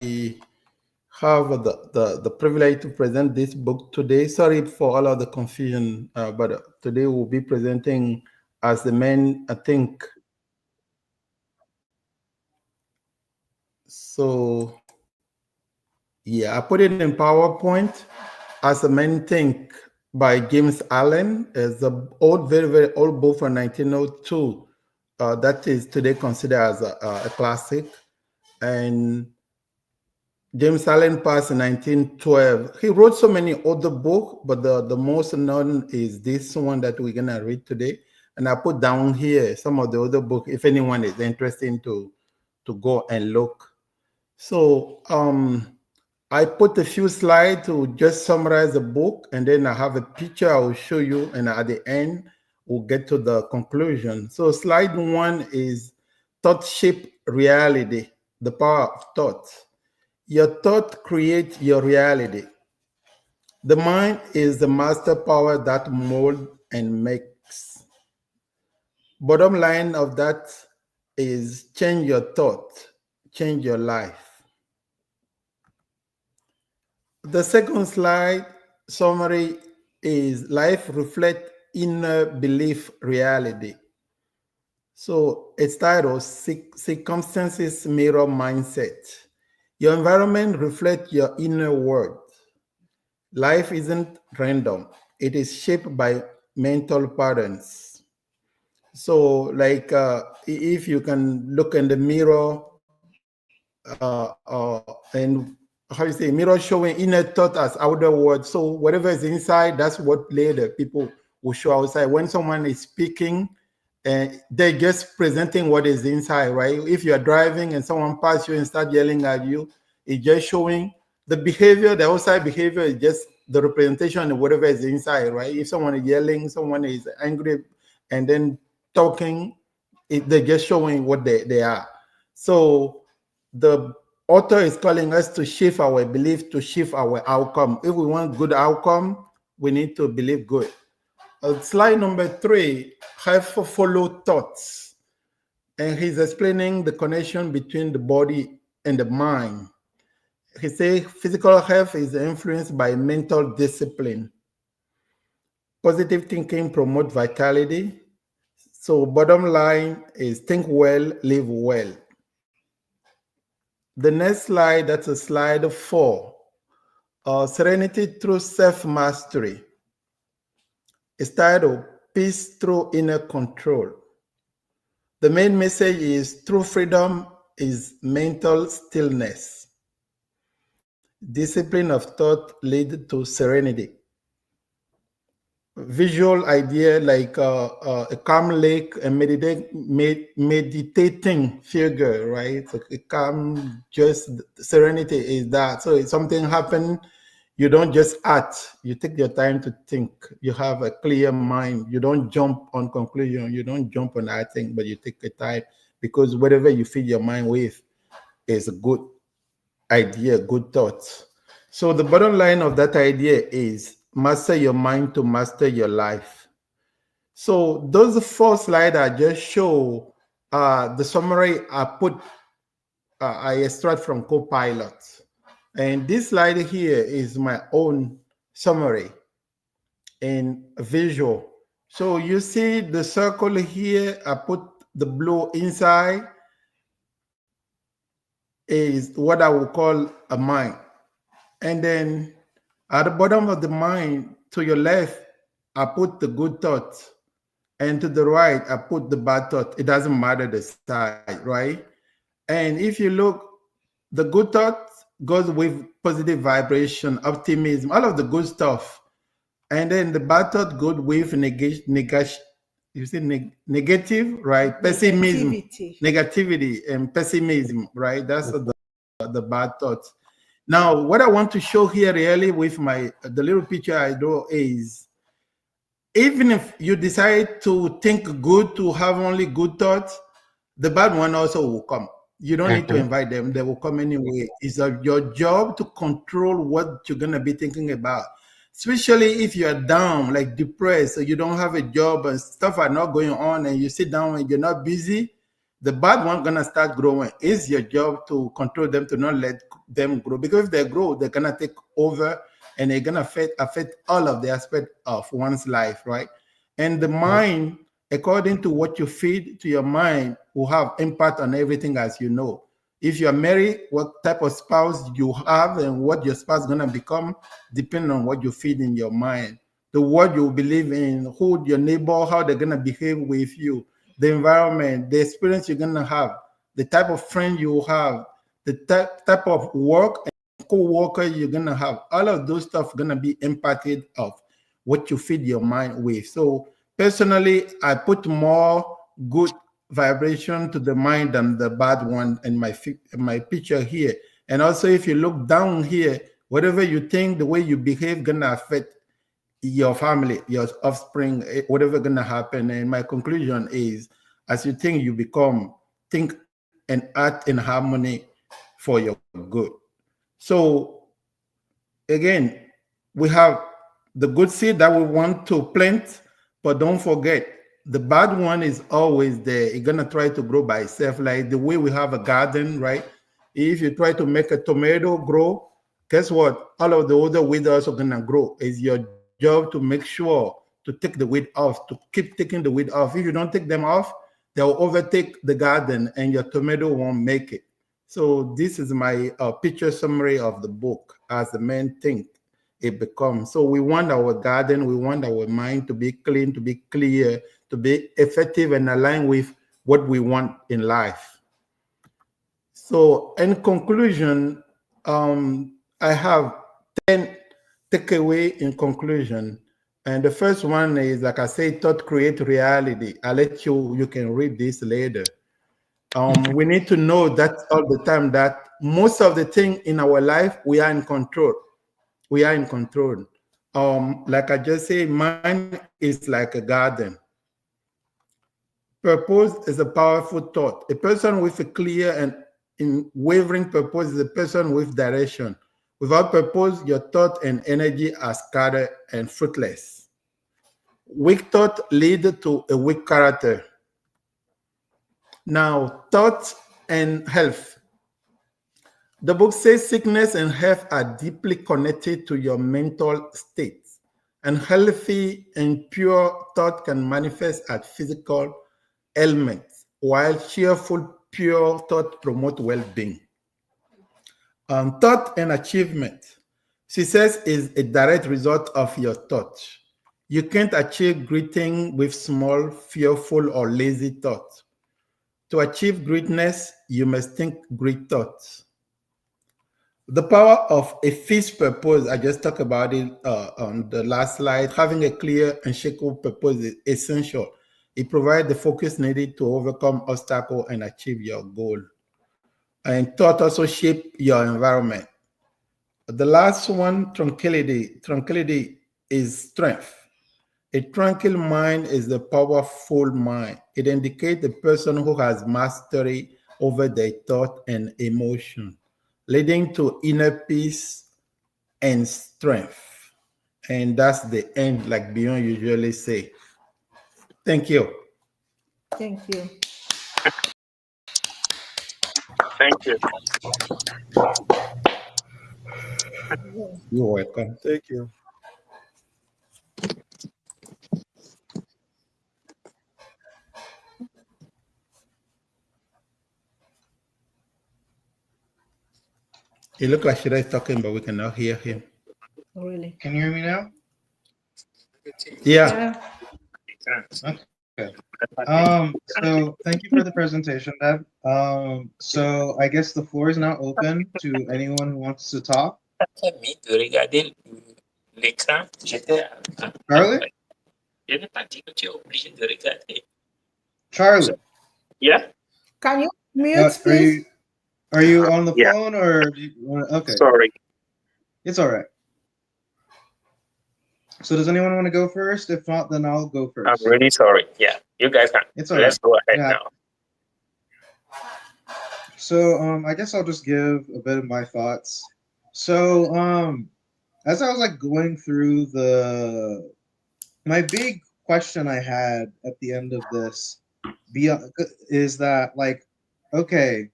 have the privilege to present this book today. Sorry for all of the confusion, but today we'll be presenting as the main, I think. So yeah, I put it in PowerPoint as the main thing by James Allen. It's a old, very, very old book from 1902 that is today considered as a classic. And James Allen passed in 1912. He wrote so many other books, but the most known is this one that we're gonna read today. And I put down here some of the other books if anyone is interested to go and look. So I put a few slides to just summarize the book, and then I have a picture I will show you, and at the end we'll get to the conclusion. So slide 1 is thought shape reality, the power of thought. Your thought creates your reality. The mind is the master power that molds and makes. Bottom line of that is change your thought, change your life. The second slide summary is life reflect inner belief reality. So it's titled Circumstances Mirror Mindset. Your environment reflects your inner world. Life isn't random. It is shaped by mental patterns. So like if you can look in the mirror and how you say, mirror showing inner thought as outer world. So whatever is inside, that's what later people will show outside. When someone is speaking, they're just presenting what is inside, right? If you're driving and someone passes you and start yelling at you, it's just showing the behavior. The outside behavior is just the representation of whatever is inside, right? If someone is yelling, someone is angry, and then talking, they're just showing what they are. So the author is calling us to shift our belief, to shift our outcome. If we want good outcome, we need to believe good. Slide number 3, have follow thoughts. And he's explaining the connection between the body and the mind. He says physical health is influenced by mental discipline. Positive thinking promotes vitality. So bottom line is think well, live well. The next slide, that's a slide 4. Serenity through self-mastery. It's titled Peace Through Inner Control. The main message is true freedom is mental stillness. Discipline of thought leads to serenity. Visual idea like a calm lake, a meditating figure, right? So a calm, just serenity is that. So if something happens, you don't just act, you take your time to think. You have a clear mind. You don't jump on conclusion. You don't jump on acting, but you take the time because whatever you feed your mind with is a good idea, good thoughts. So the bottom line of that idea is master your mind to master your life. So those 4 slides I just show, the summary I put, I extract from Copilot. And this slide here is my own summary in visual. So you see the circle here, I put the blue inside, is what I would call a mind. And then at the bottom of the mind, to your left, I put the good thoughts. And to the right, I put the bad thought. It doesn't matter the side, right? And if you look, the good thought goes with positive vibration, optimism, all of the good stuff. And then the bad thought goes with negative, right? Pessimism, negativity and pessimism, right? That's the bad thoughts. Now, what I want to show here really with the little picture I draw is, even if you decide to think good, to have only good thoughts, the bad one also will come. You don't need to invite them. They will come anyway. It's your job to control what you're going to be thinking about, especially if you're down, like depressed, so you don't have a job and stuff are not going on and you sit down and you're not busy. The bad one gonna start growing. It's your job to control them, to not let them grow, because if they grow, they're gonna take over and they're gonna affect all of the aspect of one's life, right? And the mind, according to what you feed to your mind, will have impact on everything, as you know. If you're married, what type of spouse you have and what your spouse is gonna become depending on what you feed in your mind. The word you believe in, who your neighbor, how they're gonna behave with you, the environment, the experience you're gonna have, the type of friend you have, the type of work and co-worker you're gonna have. All of those stuff gonna be impacted of what you feed your mind with. So personally, I put more good vibration to the mind than the bad one in my picture here. And also, if you look down here, whatever you think, the way you behave, gonna affect your family, your offspring, whatever gonna happen. And my conclusion is, as you think, you become. Think and act in harmony for your good. So again, we have the good seed that we want to plant, but don't forget, the bad one is always there. It's gonna try to grow by itself, like the way we have a garden, right? If you try to make a tomato grow, guess what? All of the other weeds are also gonna grow. It's your job to make sure to take the weed off, to keep taking the weed off. If you don't take them off, they'll overtake the garden and your tomato won't make it. So this is my picture summary of the book as the main thing it becomes. So we want our garden, we want our mind to be clean, to be clear, to be effective and aligned with what we want in life. So in conclusion, I have 10 takeaway in conclusion. And the first one is, like I say, thought create reality. I'll let you can read this later. We need to know that all the time, that most of the thing in our life, we are in control. We are in control. Like I just said, mind is like a garden. Purpose is a powerful thought. A person with a clear and unwavering purpose is a person with direction. Without purpose, your thought and energy are scattered and fruitless. Weak thought lead to a weak character. Now, thought and health. The book says sickness and health are deeply connected to your mental state. And healthy and pure thought can manifest as physical ailments, while cheerful, pure thought promote well-being. Thought and achievement. Success is a direct result of your thought. You can't achieve great things with small, fearful, or lazy thoughts. To achieve greatness, you must think great thoughts. The power of a fixed purpose, I just talked about it on the last slide. Having a clear and shakable purpose is essential. It provides the focus needed to overcome obstacles and achieve your goal. And thought also shape your environment. The last one, tranquility. Tranquility is strength. A tranquil mind is a powerful mind. It indicates the person who has mastery over their thought and emotion, leading to inner peace and strength. And that's the end, like Beyond usually say. Thank you. Thank you. Thank you. You're welcome. Thank you. It looks like Shira is talking, but we cannot hear him. Oh, really? Can you hear me now? Yeah. Okay. So thank you for the presentation, Deb. So I guess the floor is now open to anyone who wants to talk. De regarder l'écran, j'étais. Charlie? Il y a une partie que tu es obligé de regarder. Charlie, Yeah? Can you mute, please? are you on the Yeah. phone or do you wanna, okay? Sorry. It's all right. So does anyone want to go first? If not, then I'll go I'm first. really sorry. Yeah. You guys can. It's all Let's right. go ahead Yeah. now. So I guess I'll just give a bit of my thoughts. So as I was like going through my big question I had at the end of this is that like, okay,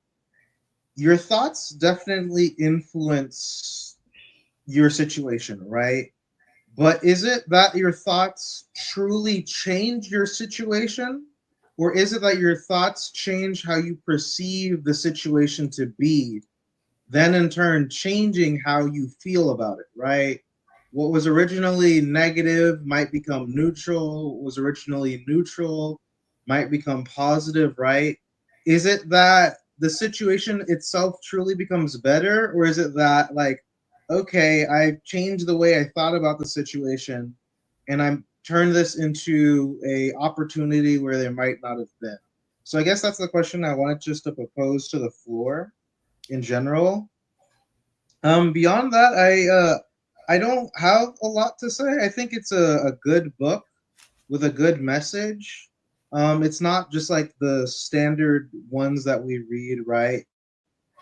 your thoughts definitely influence your situation, right? But is it that your thoughts truly change your situation? Or is it that your thoughts change how you perceive the situation to be, then in turn changing how you feel about it, right? What was originally negative might become neutral, what was originally neutral might become positive, right? Is it that the situation itself truly becomes better, or is it that, like, okay, I've changed the way I thought about the situation and I'm turned this into a opportunity where there might not have been? So I guess that's the question I wanted just to propose to the floor in general. Beyond that, I don't have a lot to say. I think it's a good book with a good message. It's not just like the standard ones that we read, right?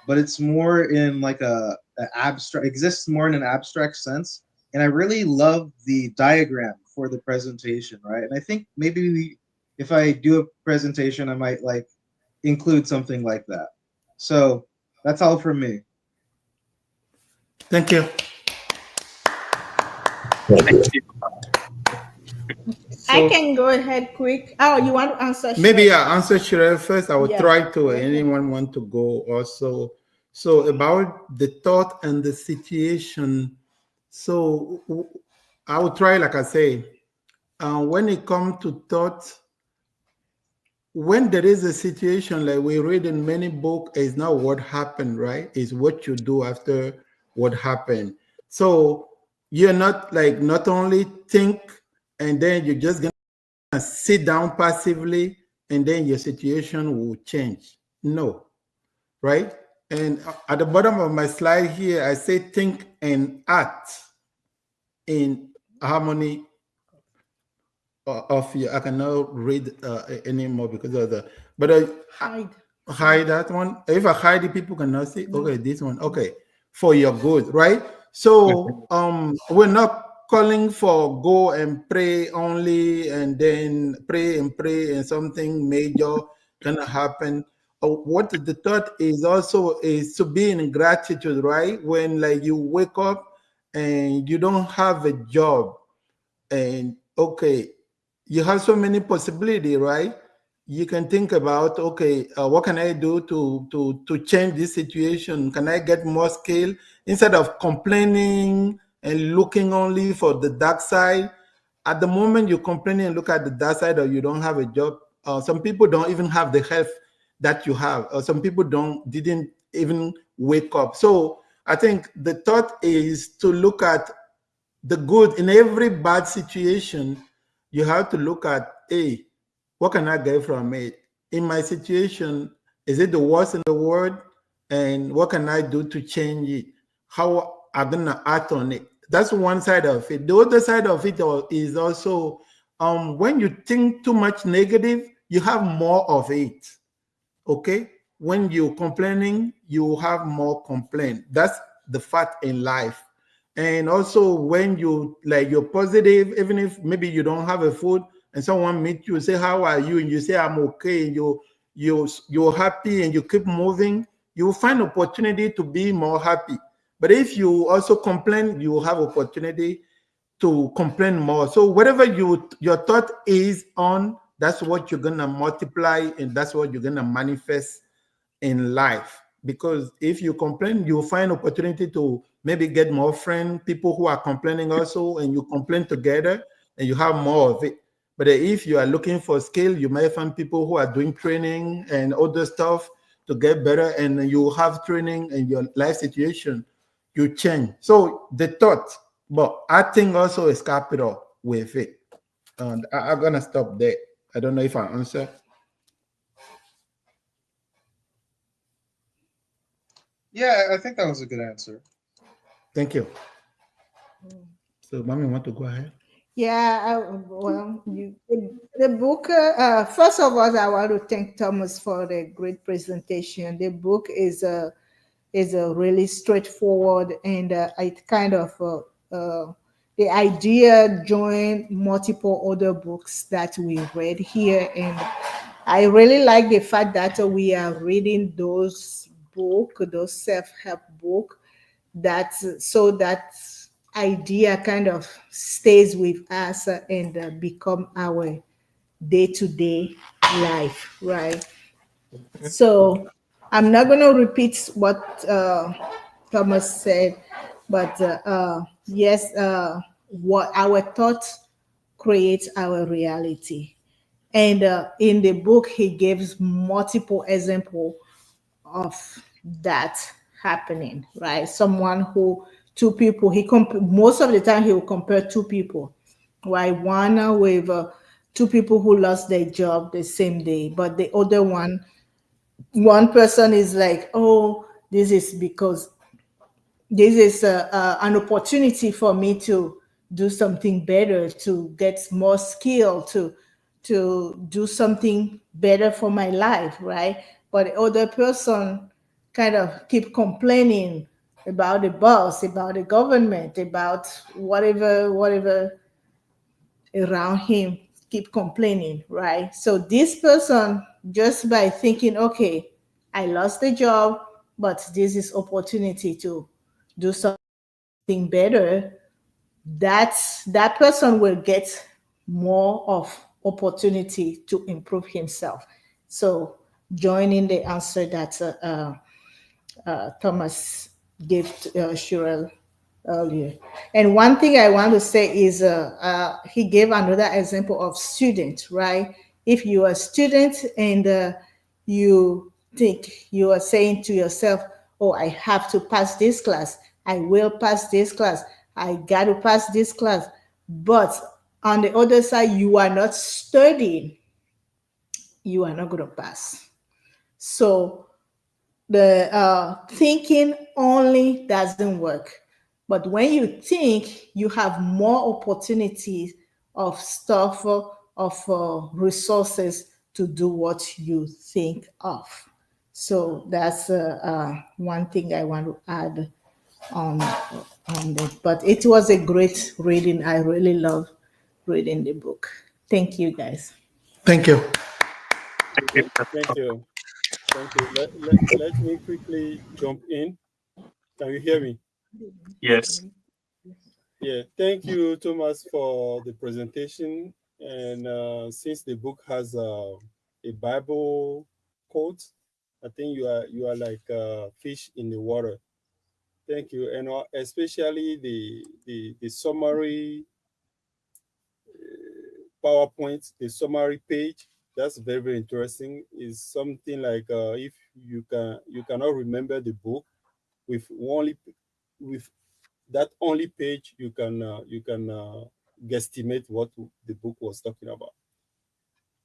But it's more in like a abstract, exists more in an abstract sense. And I really love the diagram for the presentation, right? And I think maybe if I do a presentation, I might like include something like that. So that's all from me. Thank you. I can go ahead quick. Oh, you want to answer? Maybe Shrek? I answer Shirel first. I will Yeah. try to. Okay. Anyone want to go also? So about the thought and the situation. So I will try, like I say, when it comes to thought, when there is a situation like we read in many books, it's not what happened, right? It's what you do after what happened. So you're not like not only think and then you're just gonna sit down passively and then your situation will change. No, right? And at the bottom of my slide here, I say think and act in harmony of you. I cannot read anymore because of the, but hide that one. If I hide it, people cannot see. Okay, this one. Okay, for your good, right? So we're not calling for go and pray only and then pray and something major gonna happen. What the thought is also is to be in gratitude, right? When like you wake up and you don't have a job and okay, you have so many possibility, right? You can think about okay, what can I do to change this situation? Can I get more skill instead of complaining and looking only for the dark side? At the moment you complain and look at the dark side, or you don't have a job, some people don't even have the health that you have, or some people didn't even wake up. So I think the thought is to look at the good in every bad situation. You have to look at, hey, what can I get from it? In my situation, is it the worst in the world? And what can I do to change it? How I'm gonna act on it? That's one side of it. The other side of it is also when you think too much negative, you have more of it. Okay? When you're complaining, you have more complaint. That's the fact in life. And also when you like you're positive, even if maybe you don't have a food and someone meet you, say, how are you? And you say, I'm okay, and you're happy and you keep moving, you will find opportunity to be more happy. But if you also complain, you will have opportunity to complain more. So whatever your thought is on, that's what you're gonna multiply and that's what you're gonna manifest in life. Because if you complain, you'll find opportunity to maybe get more friends, people who are complaining also, and you complain together and you have more of it. But if you are looking for skill, you may find people who are doing training and other stuff to get better, and you have training in your life situation, you change. So the thought, but acting also is capital with it. And I'm gonna stop there. I don't know if I answer. Yeah, I think that was a good answer. Thank you. So, Mommy, want to go ahead? Yeah, well, the book, first of all, I want to thank Thomas for the great presentation. The book is a really straightforward and it kind of, the idea joined multiple other books that we read here. And I really like the fact that we are reading those self-help book, that so that idea kind of stays with us and become our day-to-day life, right? So I'm not going to repeat what Thomas said, but yes, what our thoughts creates our reality. And in the book, he gives multiple examples of that happening, right? Someone who, two people, most of the time he will compare two people, right? One with two people who lost their job the same day, but the other one person is like, oh, this is because this is an opportunity for me to do something better, to get more skill, to do something better for my life, right? But the other person kind of keep complaining about the boss, about the government, about whatever around him, keep complaining, right? So this person, just by thinking, okay, I lost the job, but this is opportunity to do something better, that person will get more of opportunity to improve himself. So joining the answer that Thomas gave to Shirel earlier. And one thing I want to say is he gave another example of student, right? If you are a student and you think, you are saying to yourself, oh, I have to pass this class. I will pass this class. I got to pass this class. But on the other side, you are not studying. You are not going to pass. So the thinking only doesn't work. But when you think, you have more opportunities of stuff, of resources to do what you think of. So that's one thing I want to add on it. But it was a great reading. I really love reading the book. Thank you, guys. Thank you. Thank you. Thank you. Thank you. Let me quickly jump in. Can you hear me? Yes. Yeah. Thank you, Thomas, for the presentation. And since the book has a Bible quote, I think you are like a fish in the water. Thank you, and especially the summary PowerPoint, the summary page. That's very, very interesting. Is something like if you cannot remember the book with with that only page, you can guesstimate what the book was talking about.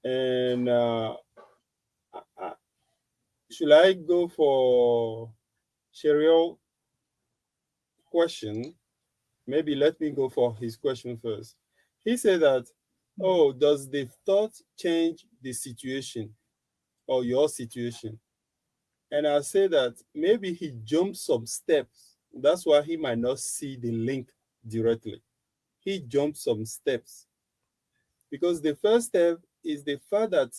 And should I go for Cheryl question? Maybe let me go for his question first. He said that, oh, does the thought change the situation or your situation? And I say that maybe he jumped some steps. That's why he might not see the link directly. He jumped some steps. Because the first step is the fact that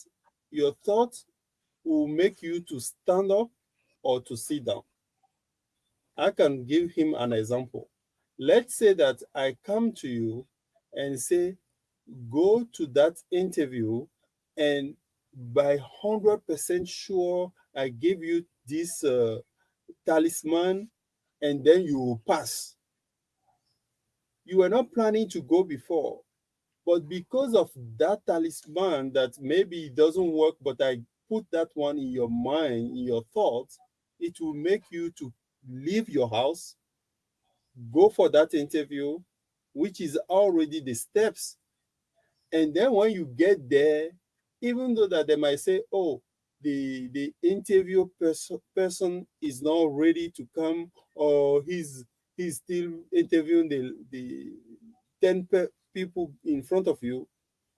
your thought will make you to stand up or to sit down. I can give him an example. Let's say that I come to you and say, go to that interview, and by 100% sure I give you this talisman, and then you will pass. You were not planning to go before, but because of that talisman that maybe it doesn't work, but I put that one in your mind, in your thoughts, it will make you to leave your house, go for that interview, which is already the steps. And then when you get there, even though that they might say, oh, the interview person is not ready to come, or he's still interviewing the 10 people in front of you,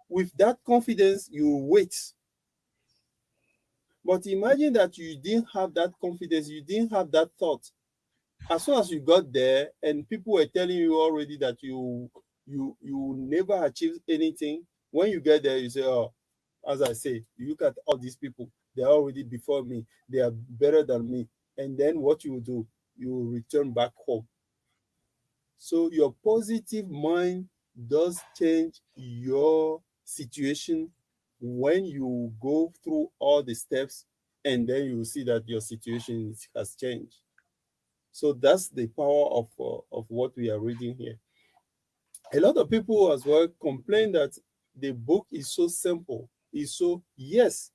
with that confidence, you wait. But imagine that you didn't have that confidence, you didn't have that thought. As soon as you got there and people were telling you already that you never achieve anything, when you get there, you say, oh, as I say, you look at all these people, they're already before me, they are better than me. And then what you will do, you will return back home. So your positive mind does change your situation when you go through all the steps, and then you will see that your situation has changed. So that's the power of what we are reading here. A lot of people as well complain that the book is so simple. It's so, yes,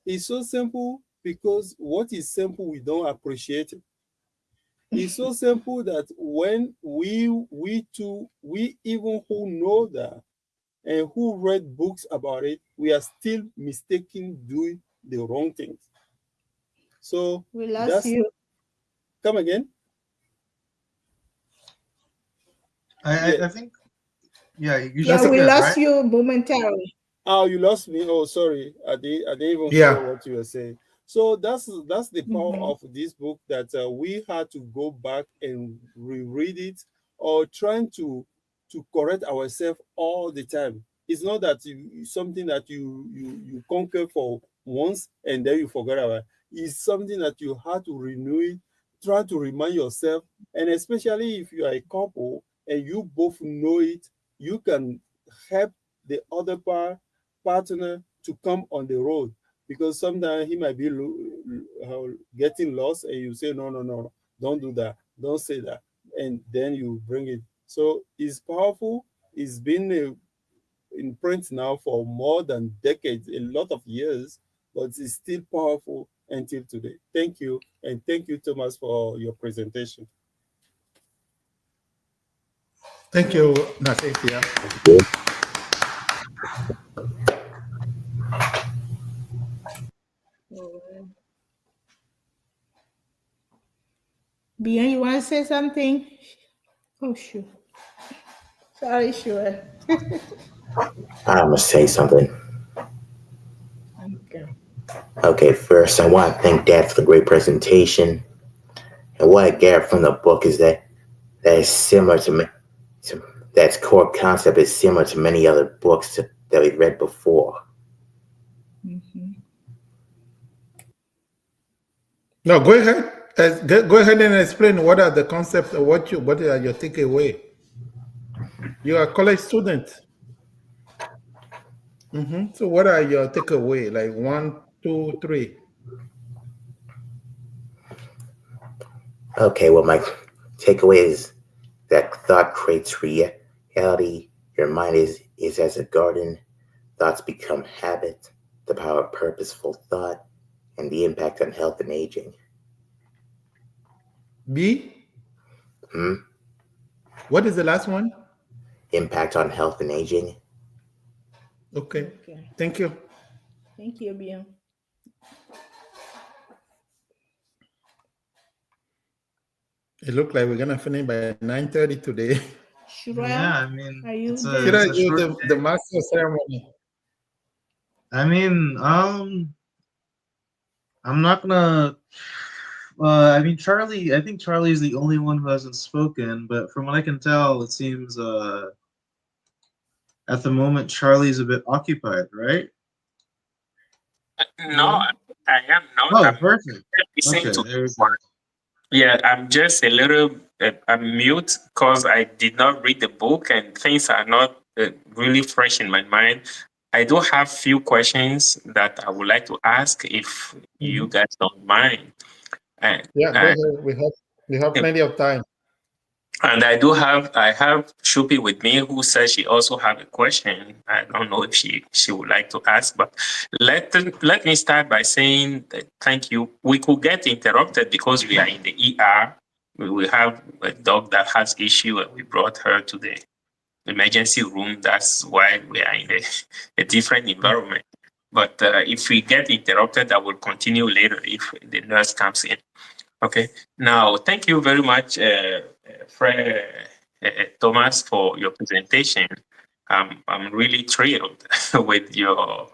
it's so simple because what is simple, we don't appreciate it. It's so simple that when we even who know that and who read books about it, we are still mistaken doing the wrong things. So We lost you. Come again? I think, yeah, you Yeah, just we did, lost right? you momentarily. Oh, you lost me. Oh, sorry. I didn't even Yeah. hear what you were saying. So that's the power of this book, that we had to go back and reread it, or trying to correct ourselves all the time. It's not that something that you conquer for once and then you forget about it. It's something that you have to renew it, try to remind yourself, and especially if you are a couple and you both know it, you can help the other partner to come on the road, because sometimes he might be getting lost, and you say, no, don't do that, don't say that, and then you bring it. So it's powerful. It's been in print now for more than decades, a lot of years, but it's still powerful until today. Thank you, and thank you, Thomas, for your presentation. Thank you, Nathia. Bien, you want to say something? Oh, shoot. Sorry, sure. I'm gonna say something. Okay. Okay, first I want to thank Dad for the great presentation. And what I get from the book is that is similar to that's core concept is similar to many other books that we've read before. No, go ahead. Go ahead and explain what are the concepts, or what are your takeaway. You are a college student. So what are your takeaway? Like 1, 2, 3. Okay, well, my takeaway is that thought creates reality. Your mind is as a garden. Thoughts become habit. The power of purposeful thought and the impact on health and aging. B? What is the last one? Impact on health and aging. Okay. Thank you. Thank you, Bien. It looked like we're gonna finish by 9:30 today. Shura, Yeah, I mean, are you it's there? Should I a do short the master ceremony? I mean, I'm not gonna. I mean, Charlie. I think Charlie is the only one who hasn't spoken. But from what I can tell, it seems at the moment Charlie's a bit occupied, right? No, I am not. Oh, I'm perfect. listening Okay, to there we go. Yeah, I'm just a little I'm mute because I did not read the book and things are not really fresh in my mind. I do have few questions that I would like to ask if you guys don't mind. And, Yeah, go and, ahead. We have plenty of time. and I have Shupi with me who says she also have a question. I don't know if she would like to ask, but let me start by saying that thank you. We could get interrupted because we are in the ER. We have a dog that has issue and we brought her to the emergency room. That's why we are in a different environment. But if we get interrupted, I will continue later if the nurse comes in. Okay. Now, thank you very much, Fred Thomas, for your presentation. I'm really thrilled with your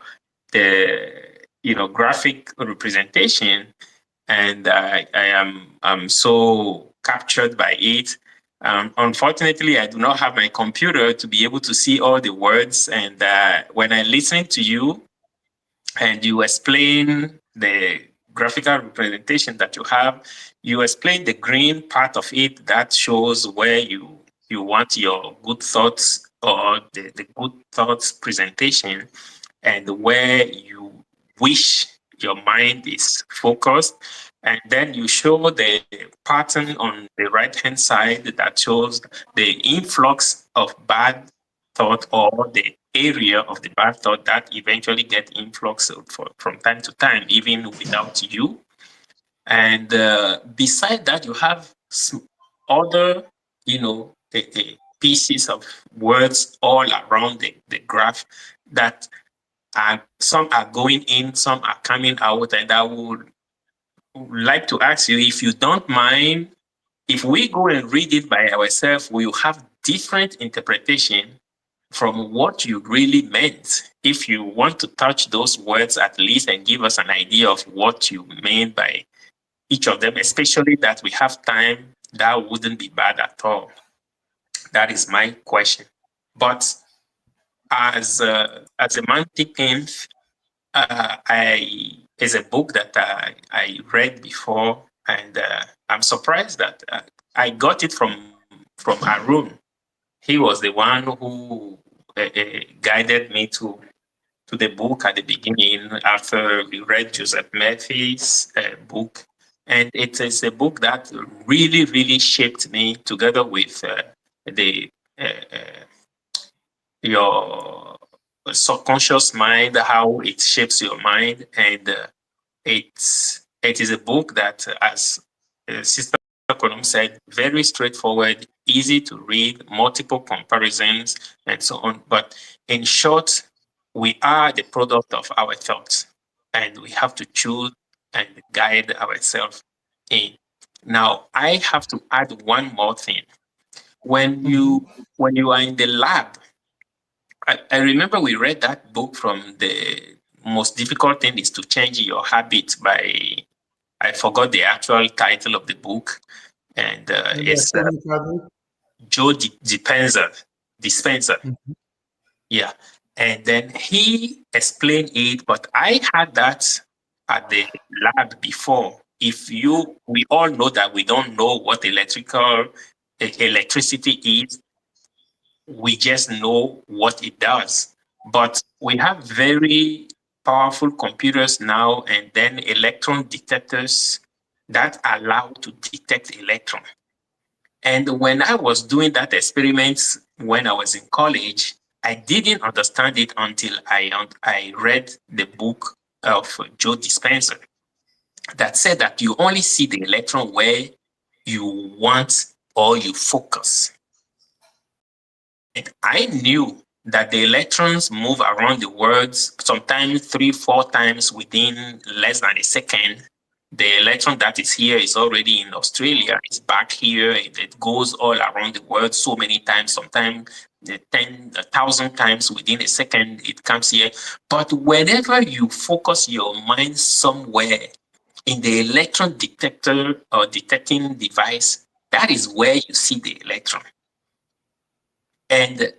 graphic representation, and I'm so captured by it. Unfortunately, I do not have my computer to be able to see all the words, and when I listen to you, and you explain the graphical representation that you have. You explain the green part of it that shows where you want your good thoughts or the good thoughts presentation, and where you wish your mind is focused. And then you show the pattern on the right-hand side that shows the influx of bad thought, or the area of the bad thought that eventually get influx from time to time, even without you. And beside that, you have other, pieces of words all around the graph that some are going in, some are coming out. And I would like to ask you, if you don't mind, if we go and read it by ourselves, we will have different interpretation from what you really meant. If you want to touch those words at least and give us an idea of what you mean by each of them, especially that we have time, that wouldn't be bad at all. That is my question. But as a man thinking, is a book that I read before, and I'm surprised that I got it from Arun. He was the one who guided me to the book at the beginning after we read Joseph Murphy's book. And it is a book that really, really shaped me, together with your subconscious mind, how it shapes your mind. And it is a book that, as Sister Konum said, very straightforward, easy to read, multiple comparisons, and so on. But in short, we are the product of our thoughts, and we have to choose and guide ourselves in. Now, I have to add one more thing. When you are in the lab, I remember we read that book from the most difficult thing is to change your habit by, I forgot the actual title of the book, and it's Joe Dispenza. Mm-hmm. Yeah. And then he explained it, but I had that at the lab before. We all know that we don't know what electricity is. We just know what it does. But we have very powerful computers now, and then electron detectors that allow to detect electron. And when I was doing that experiment when I was in college, I didn't understand it until I read the book of Joe Dispenza that said that you only see the electron where you want or you focus. And I knew that the electrons move around the world sometimes 3-4 times within less than a second. The electron that is here is already in Australia. It's back here. It goes all around the world so many times, sometimes 10,000 times within a second it comes here. But whenever you focus your mind somewhere in the electron detector or detecting device, that is where you see the electron. And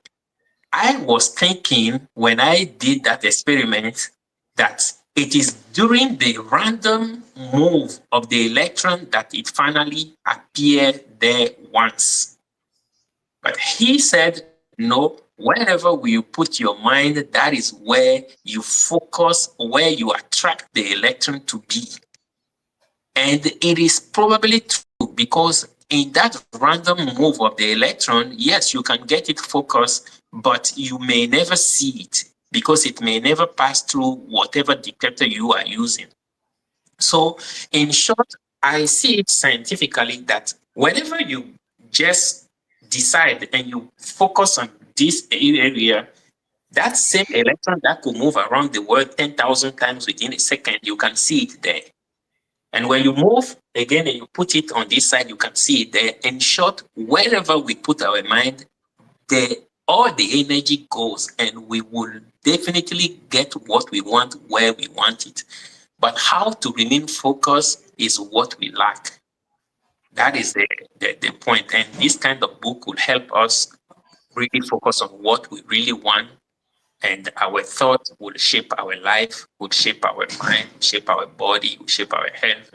I was thinking when I did that experiment that it is during the random move of the electron that it finally appeared there once. But he said, no, wherever you put your mind, that is where you focus, where you attract the electron to be. And it is probably true, because in that random move of the electron, yes, you can get it focused, but you may never see it because it may never pass through whatever detector you are using. So in short, I see it scientifically that whenever you just decide and you focus on this area, that same electron that could move around the world 10,000 times within a second, you can see it there. And when you move again and you put it on this side, you can see it there. In short, wherever we put our mind, all the energy goes, and we will definitely get what we want where we want it. But how to remain focused is what we lack. That is the point. And this kind of book will help us really focus on what we really want And our thoughts would shape our life, would shape our mind, shape our body, would shape our health,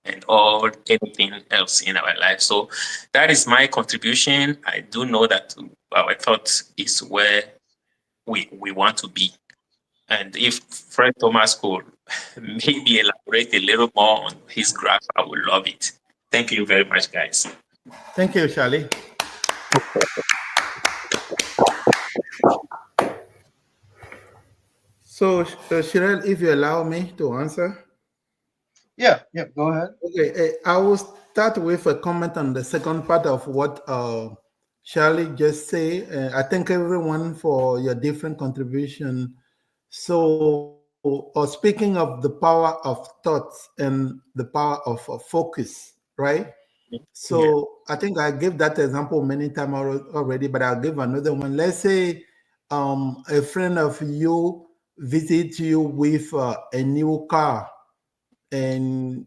and all anything else in our life. So that is my contribution. I do know that our thoughts is where we want to be. And if Fred Thomas could maybe elaborate a little more on his graph, I would love it. Thank you very much, guys. Thank you, Charlie. So, Shirel, if you allow me to answer. Yeah, go ahead. Okay, I will start with a comment on the second part of what Charlie just said. I thank everyone for your different contribution. So, speaking of the power of thoughts and the power of focus, right? So I think I gave that example many times already, but I'll give another one. Let's say a friend of you visits you with a new car, and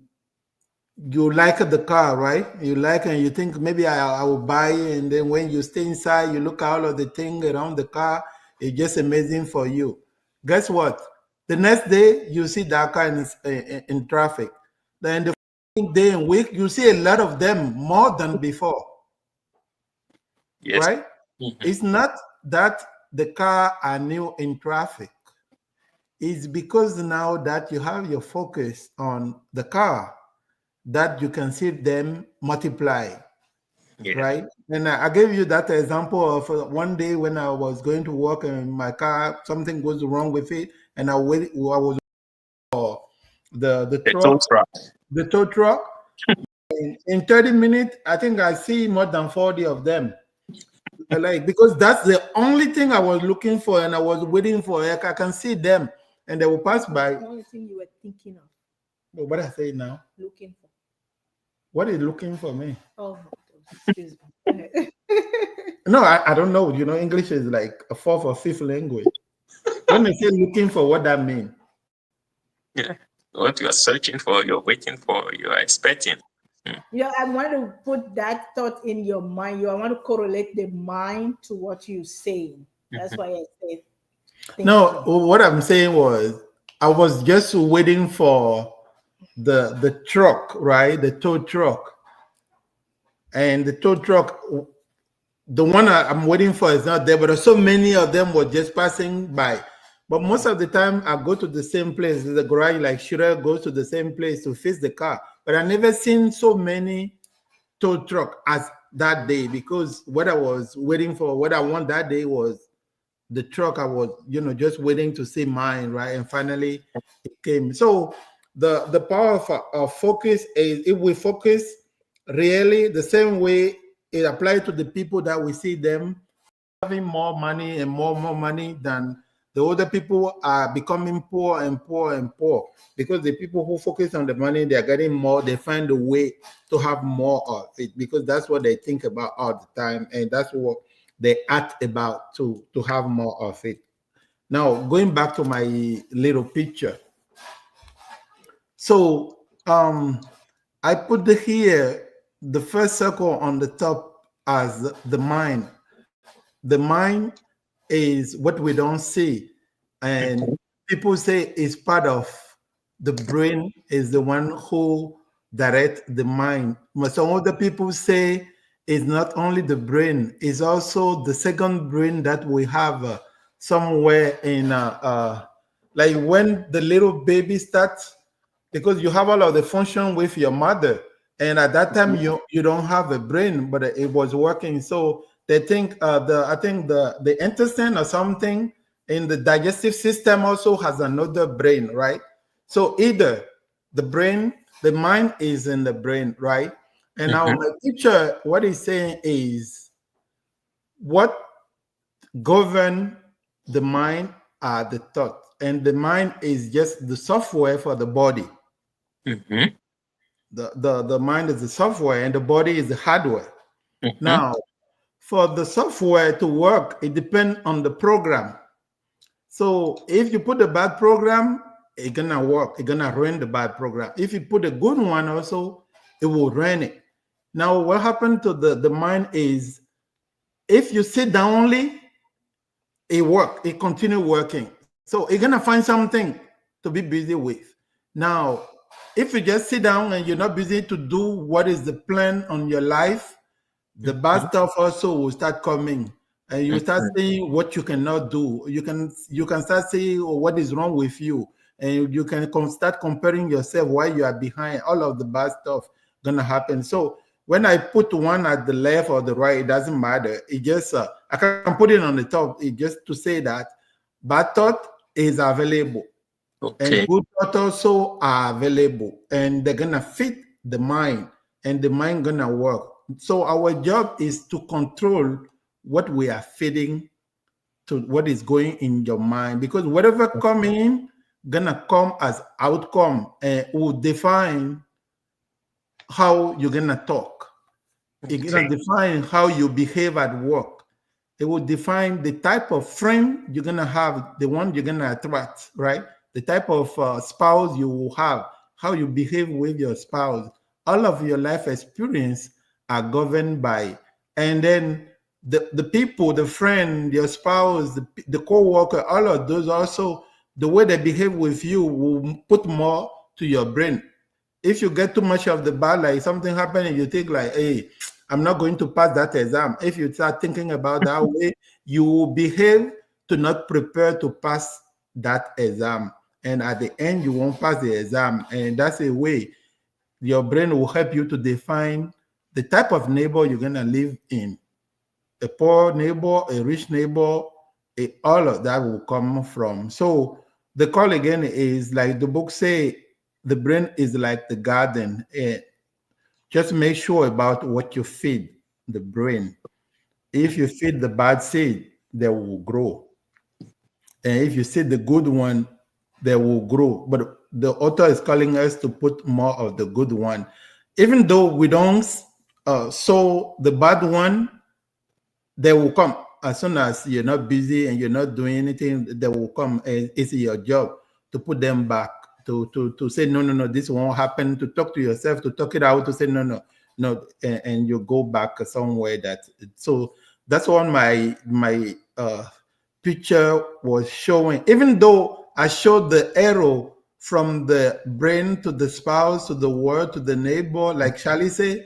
you like the car, right? You like and you think maybe I will buy it, and then when you stay inside, you look at all of the things around the car. It's just amazing for you. Guess what? The next day you see that car in traffic. Then the following day and week you see a lot of them more than before. Yes. Right? It's not that the car are new in traffic. It's because now that you have your focus on the car, that you can see them multiply, right? And I gave you that example of one day when I was going to work and my car, something goes wrong with it, and I was for the tow truck. In 30 minutes, I think I see more than 40 of them. Like, because that's the only thing I was looking for, and I was waiting for. Like, I can see them, and they will pass by. The only thing you were thinking of. What I say now? Looking for. What is looking for me? Oh, excuse me. No, I don't know. You know, English is like a fourth or fifth language. When they say looking for, what that mean? Yeah, what you are searching for, you're waiting for, you are expecting. Yeah, I want to put that thought in your mind. I want to correlate the mind to what you're saying. That's why I said. No, what I'm saying was I was just waiting for the truck, right? The tow truck. And the tow truck, the one I'm waiting for is not there, but so many of them were just passing by. But most of the time, I go to the same place. The garage, like Shira, goes to the same place to fix the car. But I never seen so many tow truck as that day, because what I was waiting for, what I want that day was the truck. I was, just waiting to see mine, right? And finally, it came. So the power of focus is, if we focus really the same way it applies to the people that we see them having more money and more money than the other people are becoming poor and poor and poor, because the people who focus on the money, they're getting more, they find a way to have more of it, because that's what they think about all the time, and that's what they act about to have more of it. Now, going back to my little picture. So I put here the first circle on the top as the mind. The mind is what we don't see, and people say it's part of the brain, is the one who directs the mind. But some other people say it's not only the brain, it's also the second brain that we have somewhere in like when the little baby starts, because you have all of the function with your mother, and at that time you don't have a brain, but it was working. So they think the intestine or something in the digestive system also has another brain, right? So either the brain, the mind is in the brain, right? And now my teacher, what he's saying is, what govern the mind are the thoughts, and the mind is just the software for the body. The mind is the software, and the body is the hardware. Now, for the software to work, it depends on the program. So if you put a bad program, it's gonna work. It's gonna run the bad program. If you put a good one also, it will run it. Now, what happened to the mind is, if you sit down only, it continue working. So you're gonna find something to be busy with. Now, if you just sit down and you're not busy to do what is the plan on your life, the bad stuff also will start coming, and you start saying what you cannot do. You can start saying, oh, what is wrong with you, and you can start comparing yourself why you are behind. All of the bad stuff gonna happen. So when I put one at the left or the right, it doesn't matter. It just I can put it on the top. It just to say that bad thought is available. Okay. And good thoughts also are available, and they're gonna fit the mind, and the mind gonna work. So our job is to control what we are feeding to what is going in your mind, because whatever coming in gonna come as outcome and will define how you're gonna talk. It's gonna define how you behave at work. It will define the type of friend you're gonna have, the one you're gonna attract, right? The type of spouse you will have, how you behave with your spouse. All of your life experience are governed by, and then the people, the friend, your spouse, the co-worker, all of those also, the way they behave with you will put more to your brain. If you get too much of the bad, like something happening, you think like, hey, I'm not going to pass that exam. If you start thinking about that way, you will behave to not prepare to pass that exam. And at the end, you won't pass the exam. And that's a way your brain will help you to define the type of neighbor you're going to live in. A poor neighbor, a rich neighbor, all of that will come from. So the call again is like the book say, the brain is like the garden. Just make sure about what you feed the brain. If you feed the bad seed, they will grow. And if you seed the good one, they will grow. But the author is calling us to put more of the good one. Even though we don't sow the bad one, they will come. As soon as you're not busy and you're not doing anything, they will come. And it's your job to put them back, to say, no, this won't happen, to talk to yourself, to talk it out, to say, no, and you go back somewhere. So that's what my picture was showing. Even though I showed the arrow from the brain to the spouse, to the world, to the neighbor, like Charlie said,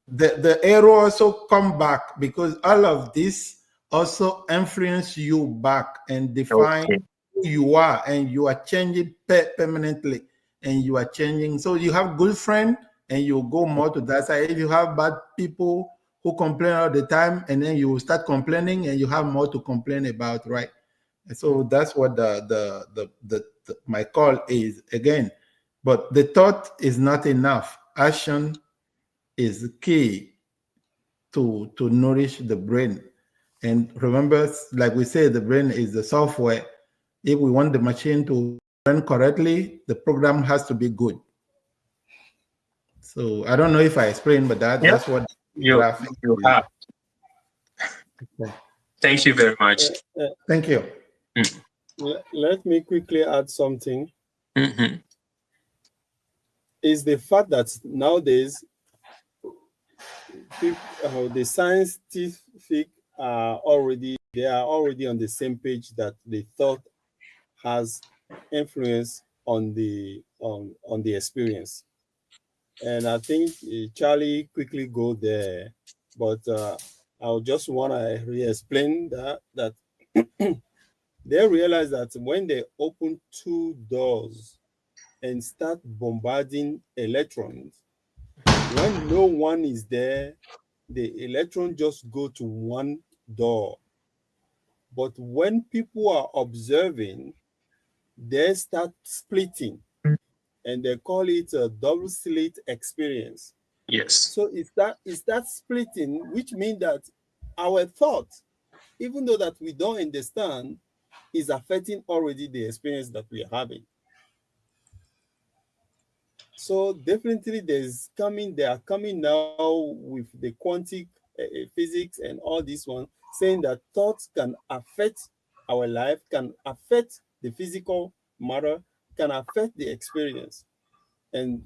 the arrow also come back, because all of this also influence you back and define who you are, and you are changing permanently, and you are changing. So you have good friend and you go more to that side. If you have bad people who complain all the time, and then you start complaining, and you have more to complain about, right? And so that's what my call is again. But the thought is not enough. Action is key to nourish the brain. And remember, like we said, the brain is the software. If we want the machine to run correctly, the program has to be good. So I don't know if I explained, but that's what you have. Okay. Thank you very much. Thank you. Let me quickly add something. Is the fact that nowadays the scientific are already on the same page, that the thought has influence on the experience. And I think Charlie quickly go there, but I just want to re-explain that they realize that when they open two doors and start bombarding electrons, when no one is there, the electron just go to one door. But when people are observing, they start splitting, and they call it a double slit experience. Yes. So it's that splitting, which means that our thought, even though that we don't understand, is affecting already the experience that we are having. So definitely they are coming now with the quantum physics and all this one, saying that thoughts can affect our life, can affect the physical matter, can affect the experience. And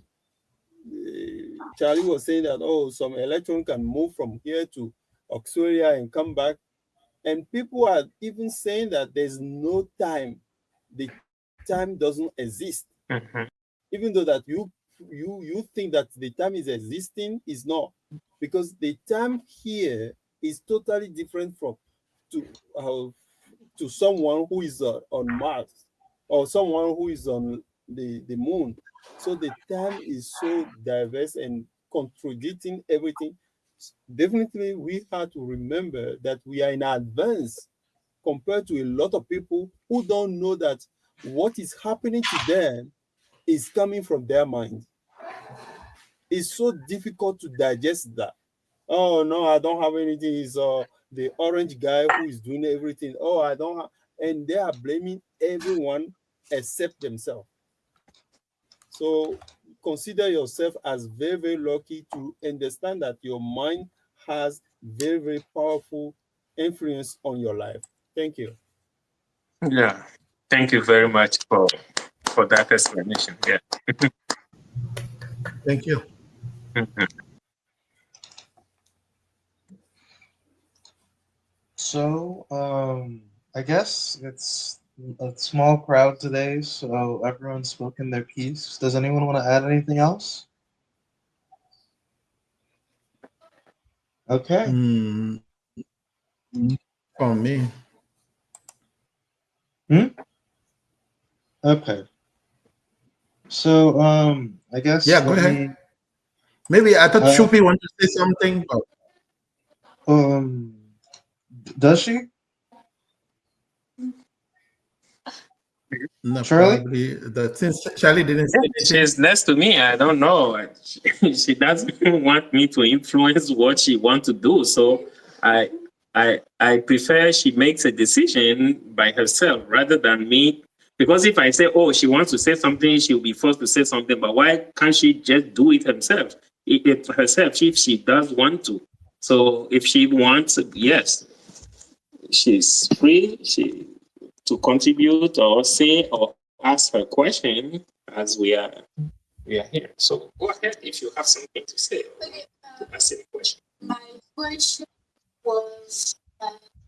Charlie was saying that, some electron can move from here to Australia and come back. And people are even saying that there's no time. The time doesn't exist. Mhm. Even though that you think that the time is existing, is not, because the time here is totally different from to someone who is on Mars, or someone who is on the moon. So the time is so diverse and contradicting everything. Definitely, we have to remember that we are in advance compared to a lot of people who don't know that what is happening to them is coming from their mind. It's so difficult to digest that. Oh no, I don't have anything. It's the orange guy who is doing everything. Oh, I don't have, and they are blaming everyone except themselves. So consider yourself as very, very lucky to understand that your mind has very, very powerful influence on your life. Thank you. Yeah. Thank you very much for that explanation. Yeah. Thank you. Mhm. So, I guess it's a small crowd today, so everyone's spoken their piece. Does anyone want to add anything else? Okay. Mm, for me, Okay. So, I guess yeah, go let ahead. me. Maybe I thought Uh, Shupi wanted to say something, but um, does she, no, Shirley? probably that since Charlie didn't say anything. She's next to me. I don't know. She doesn't want me to influence what she wants to do. So I I prefer she makes a decision by herself rather than me. Because if I say, oh, she wants to say something, she'll be forced to say something. But why can't she just do it herself? Herself, if she does want to. So if she wants, yes, she's free. To contribute or say or ask her question as we are here. So go ahead if you have something to say Okay, to ask a question. my question was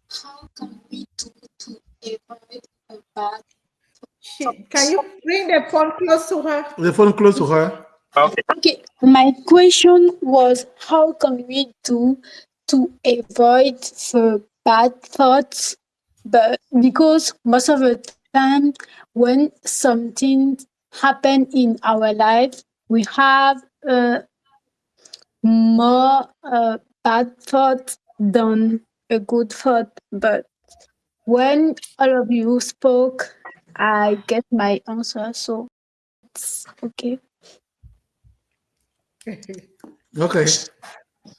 how can we do to avoid a bad Can you bring the phone close to her? The phone close to her. Okay. Okay, my question was how can we do to avoid the bad thoughts? But because most of the time, when something happen in our life, we have more bad thoughts than a good thought. But when all of you spoke, I get my answer, so it's okay. Okay.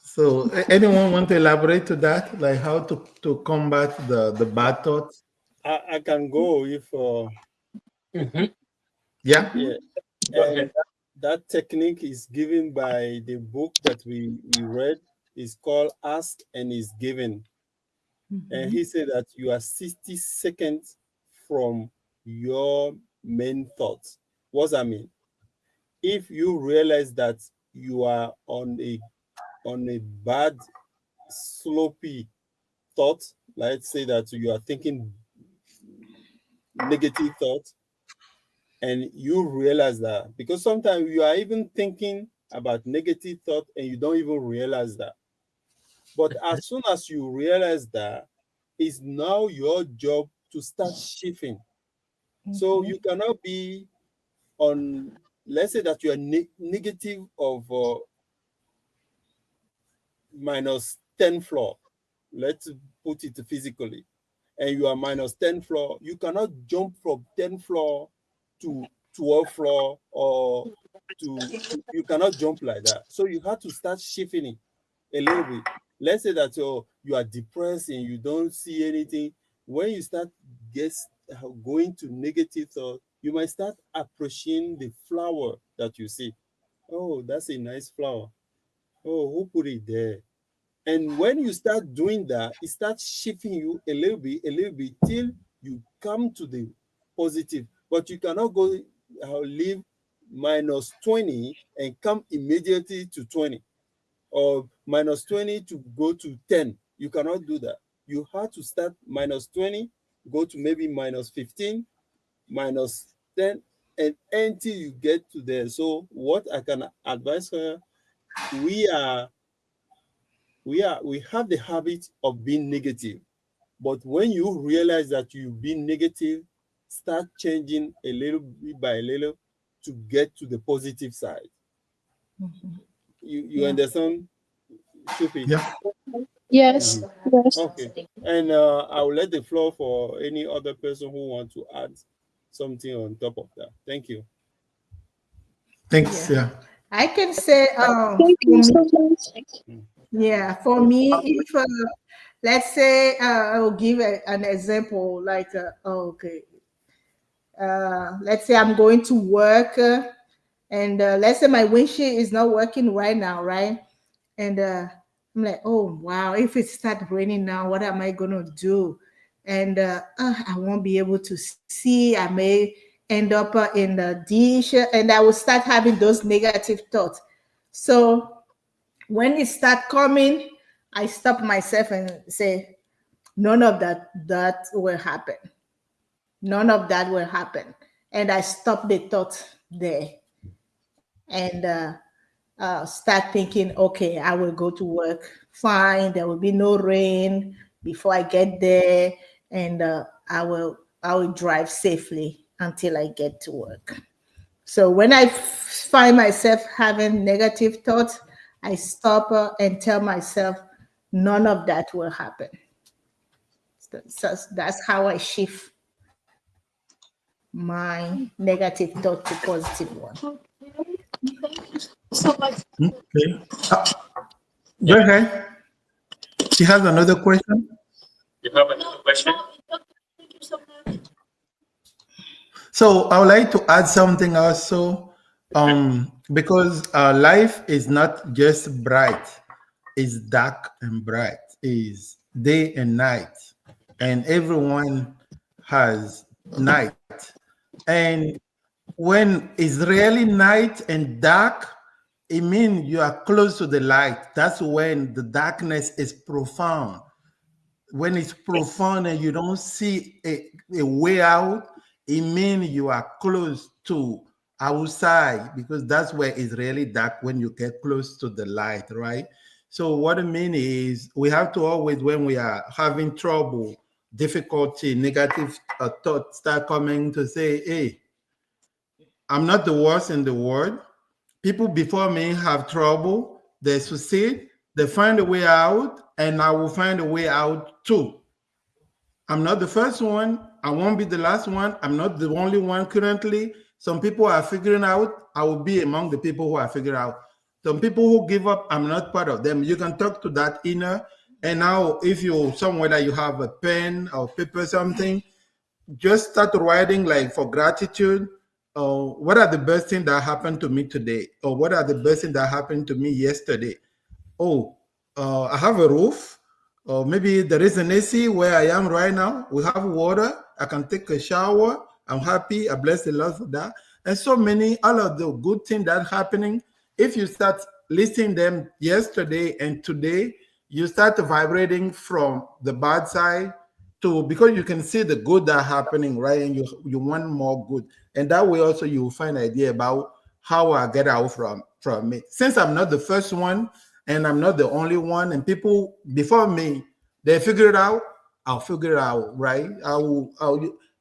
So anyone want to elaborate to that, like how to combat the bad thoughts? I can go if Mhm. Yeah. yeah, Go and ahead. that technique is given by the book that we read. Is called Ask and Is Given. And he said that you are 60 seconds from your main thoughts. What does that mean? If you realize that you are on a bad, sloppy thought, let's say that you are thinking negative thoughts, and you realize that, because sometimes you are even thinking about negative thought and you don't even realize that. But as soon as you realize that, it's now your job to start shifting. So you cannot be on, let's say that you are negative of minus 10 floor. Let's put it physically. And you are minus 10 floor. You cannot jump from 10 floor to 12 floor, or you cannot jump like that. So you have to start shifting it a little bit. Let's say that you are depressed and you don't see anything. When you start going to negative thought, you might start appreciating the flower that you see. Oh, that's a nice flower. Oh, who put it there? And when you start doing that, it starts shifting you a little bit till you come to the positive. But you cannot go leave minus 20 and come immediately to 20, or minus 20 to go to 10. You cannot do that, you have to start minus 20, go to maybe minus 15, minus 10, and until you get to there. So what I can advise her, we have the habit of being negative. But when you realize that you've been negative, start changing a little bit by a little to get to the positive side. You Yeah. understand, Shupi? Yeah. Yes. Yes. Okay. And I will let the floor for any other person who wants to add something on top of that. Thank you. Thanks. Yeah. I can say, Thank for you me, so much. yeah, for me, if let's say I will give an example, like okay, let's say I'm going to work, and let's say my windshield is not working right now, right? And I'm like, oh wow, if it starts raining now, what am I gonna do? And I won't be able to see. I may end up in the dish, and I will start having those negative thoughts. So when it start coming, I stop myself and say, none of that will happen. None of that will happen. And I stop the thought there and start thinking, okay, I will go to work. Fine, there will be no rain before I get there, and I will drive safely until I get to work. So when I find myself having negative thoughts, I stop and tell myself, none of that will happen. So that's how I shift my negative thought to positive one. So much. Okay. Go ahead. She has another question. You have another question? Thank you so much. So I would like to add something also, because life is not just bright; it's dark and bright. It's day and night, and everyone has night. And when it's really night and dark, it means you are close to the light. That's when the darkness is profound. When it's profound and you don't see a way out, it means you are close to outside, because that's where it's really dark, when you get close to the light, right? So what I mean is, we have to always, when we are having trouble, difficulty, negative thoughts start coming, to say, hey, I'm not the worst in the world. People before me have trouble, they succeed, they find a way out, and I will find a way out too. I'm not the first one. I won't be the last one. I'm not the only one currently. Some people are figuring out. I will be among the people who are figuring out. Some people who give up, I'm not part of them. You can talk to that inner. And now, if you somewhere that you have a pen or paper, something, just start writing, like, for gratitude. What are the best things that happened to me today? Or what are the best things that happened to me yesterday? Oh, I have a roof. Or maybe there is an AC where I am right now. We have water. I can take a shower. I'm happy. I bless the Lord for that. And so many, all of the good things that are happening. If you start listing them yesterday and today, you start vibrating from the bad side to, because you can see the good that are happening, right? And you want more good. And that way also you will find an idea about how I get out from it. Since I'm not the first one, and I'm not the only one, and people before me, they figure it out, I'll figure it out, right?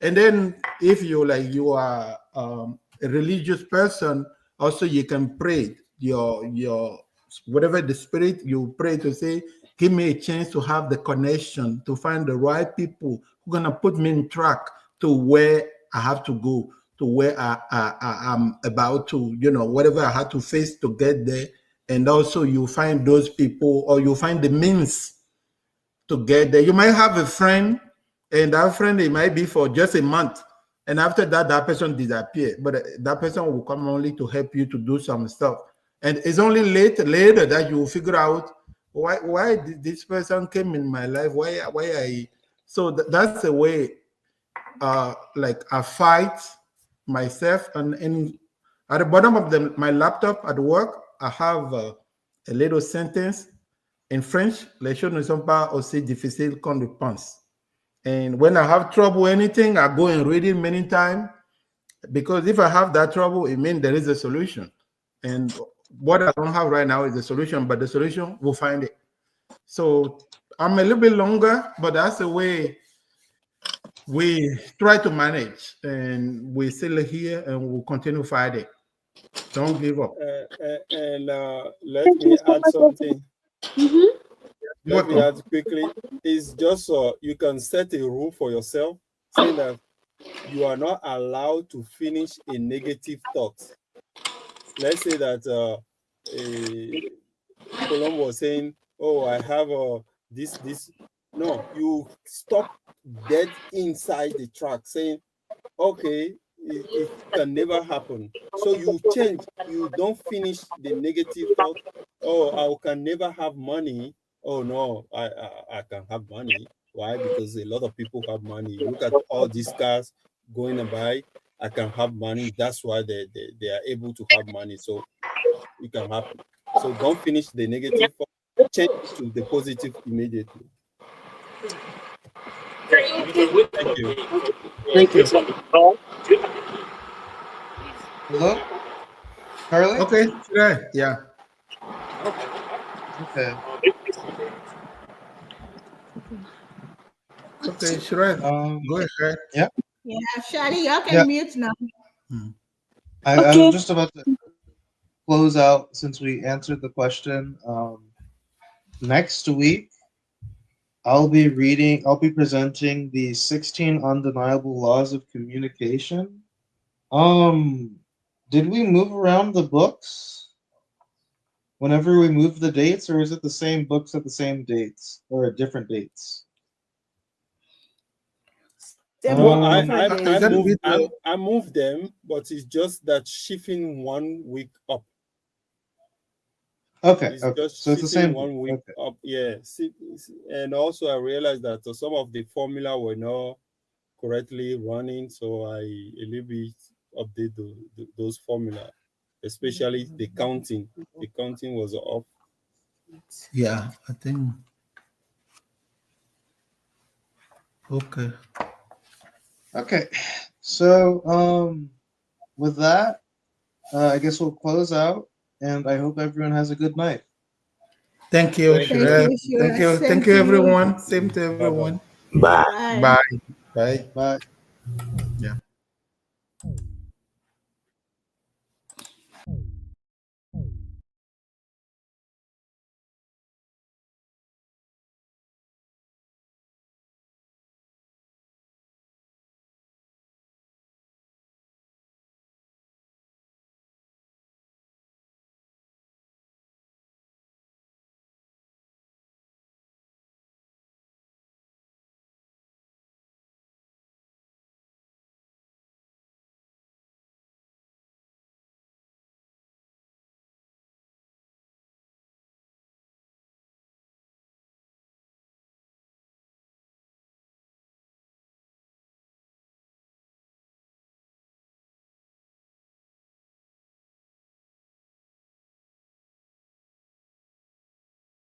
And then if you are a religious person, also you can pray your whatever the spirit, you pray to say, give me a chance to have the connection, to find the right people who are gonna put me in track to where I have to go, to where I'm about to, whatever I had to face to get there. And also you find those people, or you find the means to get there. You might have a friend, and that friend, it might be for just a month. And after that, that person disappears. But that person will come only to help you to do some stuff. And it's only later that you figure out why this person came in my life, so that's the way, like, I fight myself. And at the bottom of my laptop at work, I have a little sentence. In French, les choses ne sont pas aussi difficiles qu'on le pense. And when I have trouble anything, I go and read it many times, because if I have that trouble, it means there is a solution. And what I don't have right now is a solution, but the solution, we'll find it. So I'm a little bit longer, but that's the way we try to manage, and we're still here and we'll continue fighting. Don't give up. And let Thank me you so add much. something. Mhm. Let me add quickly. It's just you can set a rule for yourself, saying that you are not allowed to finish a negative thought. Let's say that Colombo was saying, "Oh, I have this." No, you stop dead inside the track, saying, "Okay, it can never happen." So you change. You don't finish the negative thought. Oh, I can never have money. Oh no, I can have money. Why? Because a lot of people have money. Look at all these cars going and buy. I can have money. That's why they are able to have money. So it can happen. So don't finish the negative thought. Change to the positive immediately. Thank you. Thank you. Hello, Carly. Okay, right. Yeah. Okay. Okay, Shrek, go ahead. Yeah, Shadi, y'all can Yeah. mute now. Okay. I'm just about to close out since we answered the question. Next week, I'll be presenting the 16 undeniable laws of communication. Did we move around the books whenever we move the dates, or is it the same books at the same dates or at different dates? They No, move I- different I days. gotta I moved them, but it's just that shifting 1 week up. Okay, It's okay. just So it's the shifting same 1 book. week Okay. up. Yeah. And also I realized that some of the formula were not correctly running, so I a little bit update those formula, especially the counting. The counting was off. Yeah, I think. Okay. Okay. So with that, I guess we'll close out, and I hope everyone has a good night. Thank you, Thank you. Shrek. Thank you, Thank you. Shrek. Thank Same you, to you. everyone. Same to Bye-bye. everyone. Bye. Bye. Bye. Bye. Bye. Yeah.